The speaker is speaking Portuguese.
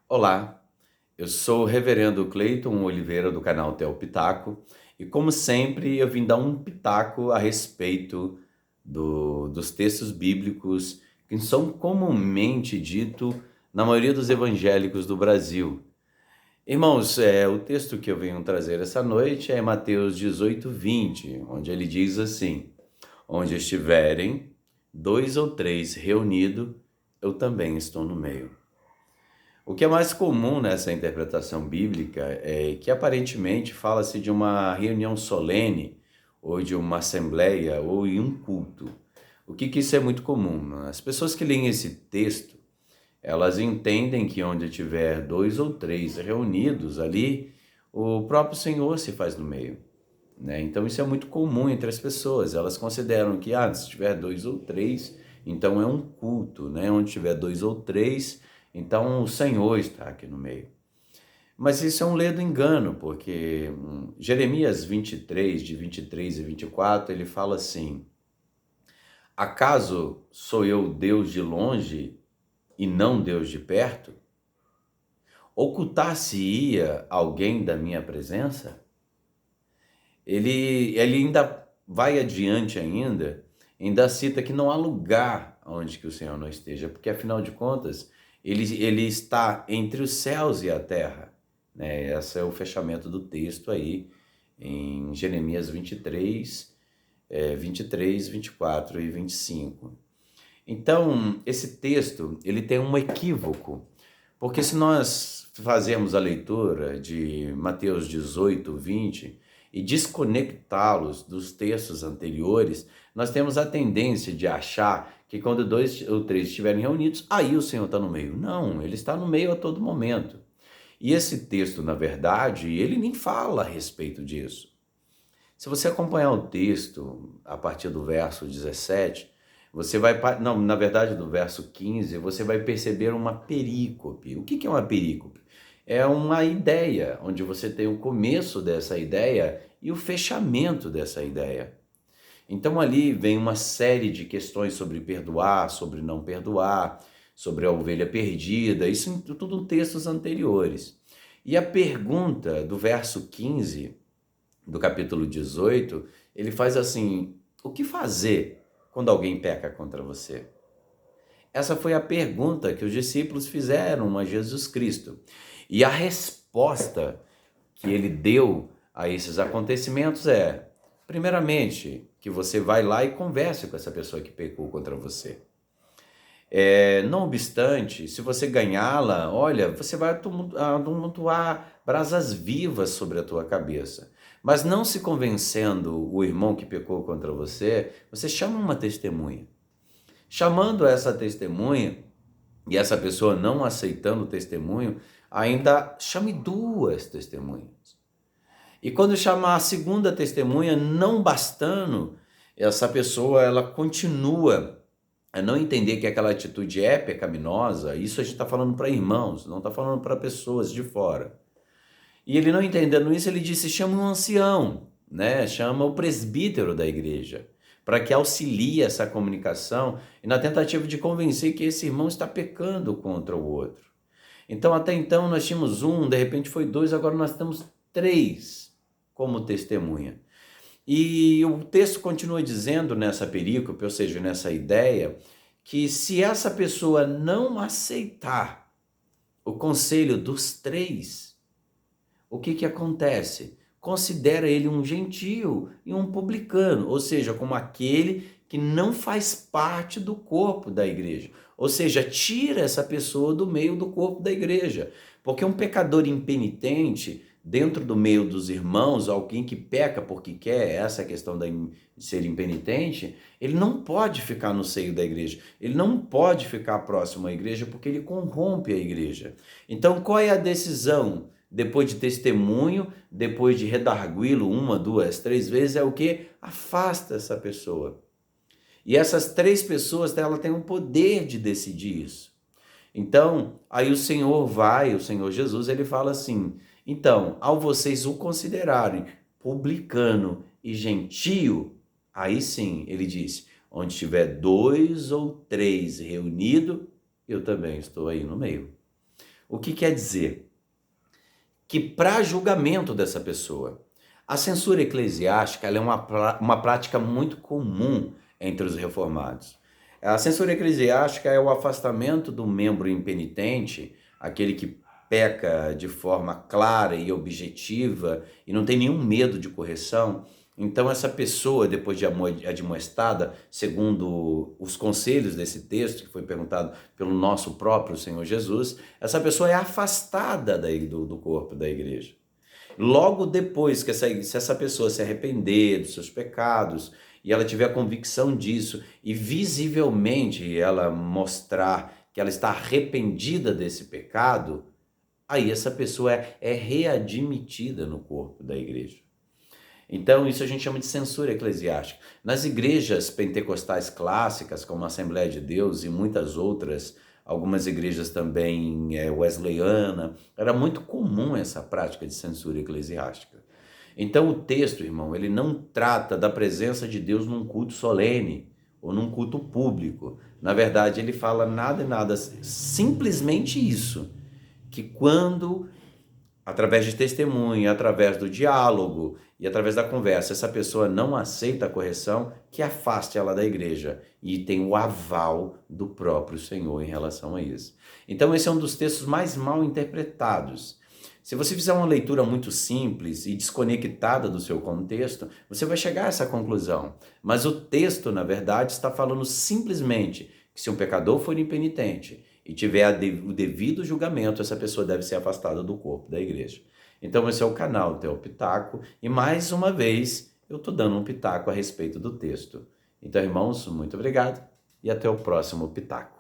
Olá, eu sou o reverendo Cleiton Oliveira do canal Theo Pitaco e como sempre eu vim dar um pitaco a respeito dos textos bíblicos que são comumente dito na maioria dos evangélicos do Brasil. Irmãos, o texto que eu venho trazer essa noite é Mateus 18:20, onde ele diz assim: onde estiverem dois ou três reunidos, eu também estou no meio. O que é mais comum nessa interpretação bíblica é que aparentemente fala-se de uma reunião solene, ou de uma assembleia, ou em um culto. O que isso é muito comum? As pessoas que leem esse texto, elas entendem que onde tiver dois ou três reunidos ali, o próprio Senhor se faz no meio, né? Então isso é muito comum entre as pessoas. Elas consideram que, se tiver dois ou três, então é um culto, né? Onde tiver dois ou três, então o Senhor está aqui no meio. Mas isso é um ledo engano, porque Jeremias 23, de 23 e 24, ele fala assim: acaso sou eu Deus de longe e não Deus de perto? Ocultar-se-ia alguém da minha presença? Ele ainda vai adiante ainda cita que não há lugar onde que o Senhor não esteja, porque afinal de contas, ele está entre os céus e a terra, né? Esse é o fechamento do texto aí em Jeremias 23, 23, 24 e 25. Então, esse texto, ele tem um equívoco, porque se nós fazermos a leitura de Mateus 18, 20 e desconectá-los dos textos anteriores, nós temos a tendência de achar que quando dois ou três estiverem reunidos, aí o Senhor está no meio. Não, ele está no meio a todo momento. E esse texto, na verdade, ele nem fala a respeito disso. Se você acompanhar o texto a partir do verso 17, você vai, não, na verdade do verso 15, você vai perceber uma perícope. O que é uma perícope? É uma ideia, onde você tem o começo dessa ideia e o fechamento dessa ideia. Então ali vem uma série de questões sobre perdoar, sobre não perdoar, sobre a ovelha perdida, isso tudo em textos anteriores. E a pergunta do verso 15 do capítulo 18, ele faz assim: o que fazer quando alguém peca contra você? Essa foi a pergunta que os discípulos fizeram a Jesus Cristo. E a resposta que ele deu a esses acontecimentos é, primeiramente, que você vai lá e converse com essa pessoa que pecou contra você. Não obstante, se você ganhá-la, olha, você vai tumultuar brasas vivas sobre a tua cabeça. Mas não se convencendo o irmão que pecou contra você, você chama uma testemunha. Chamando essa testemunha, e essa pessoa não aceitando o testemunho, ainda chame duas testemunhas. E quando chamar a segunda testemunha, não bastando, essa pessoa ela continua a não entender que aquela atitude é pecaminosa. Isso a gente está falando para irmãos, não está falando para pessoas de fora. E ele não entendendo isso, ele disse: chama um ancião, né? Chama o presbítero da igreja, para que auxilie essa comunicação e na tentativa de convencer que esse irmão está pecando contra o outro. Então, até então, nós tínhamos um, de repente foi dois, agora nós temos três como testemunha. E o texto continua dizendo nessa perícope, ou seja, nessa ideia, que se essa pessoa não aceitar o conselho dos três, o que acontece? Considera ele um gentio e um publicano, ou seja, como aquele que não faz parte do corpo da igreja. Ou seja, tira essa pessoa do meio do corpo da igreja. Porque um pecador impenitente, dentro do meio dos irmãos, alguém que peca porque quer, essa questão de ser impenitente, ele não pode ficar no seio da igreja. Ele não pode ficar próximo à igreja porque ele corrompe a igreja. Então, qual é a decisão? Depois de testemunho, depois de redargui-lo uma, duas, três vezes, é o que? Afasta essa pessoa. E essas três pessoas, ela tem o poder de decidir isso. Então, aí o Senhor Jesus, ele fala assim: então, ao vocês o considerarem publicano e gentio, aí sim, ele disse: onde tiver dois ou três reunidos, eu também estou aí no meio. O que quer dizer? Que para julgamento dessa pessoa, a censura eclesiástica ela é uma prática muito comum entre os reformados. A censura eclesiástica é o afastamento do membro impenitente, aquele que peca de forma clara e objetiva e não tem nenhum medo de correção. Então, essa pessoa, depois de admoestada, segundo os conselhos desse texto, que foi perguntado pelo nosso próprio Senhor Jesus, essa pessoa é afastada do corpo da igreja. Logo depois que se essa pessoa se arrepender dos seus pecados e ela tiver a convicção disso e visivelmente ela mostrar que ela está arrependida desse pecado, aí essa pessoa é readmitida no corpo da igreja. Então, isso a gente chama de censura eclesiástica. Nas igrejas pentecostais clássicas, como a Assembleia de Deus e muitas outras, algumas igrejas também wesleyana, era muito comum essa prática de censura eclesiástica. Então, o texto, irmão, ele não trata da presença de Deus num culto solene ou num culto público. Na verdade, ele fala nada e nada, simplesmente isso, que quando através de testemunho, através do diálogo e através da conversa, essa pessoa não aceita a correção, que afaste ela da igreja e tem o aval do próprio Senhor em relação a isso. Então esse é um dos textos mais mal interpretados. Se você fizer uma leitura muito simples e desconectada do seu contexto, você vai chegar a essa conclusão. Mas o texto, na verdade, está falando simplesmente que se um pecador for impenitente e tiver o devido julgamento, essa pessoa deve ser afastada do corpo da igreja. Então esse é o canal Theo Pitaco e mais uma vez eu estou dando um pitaco a respeito do texto. Então, irmãos, muito obrigado e até o próximo Pitaco.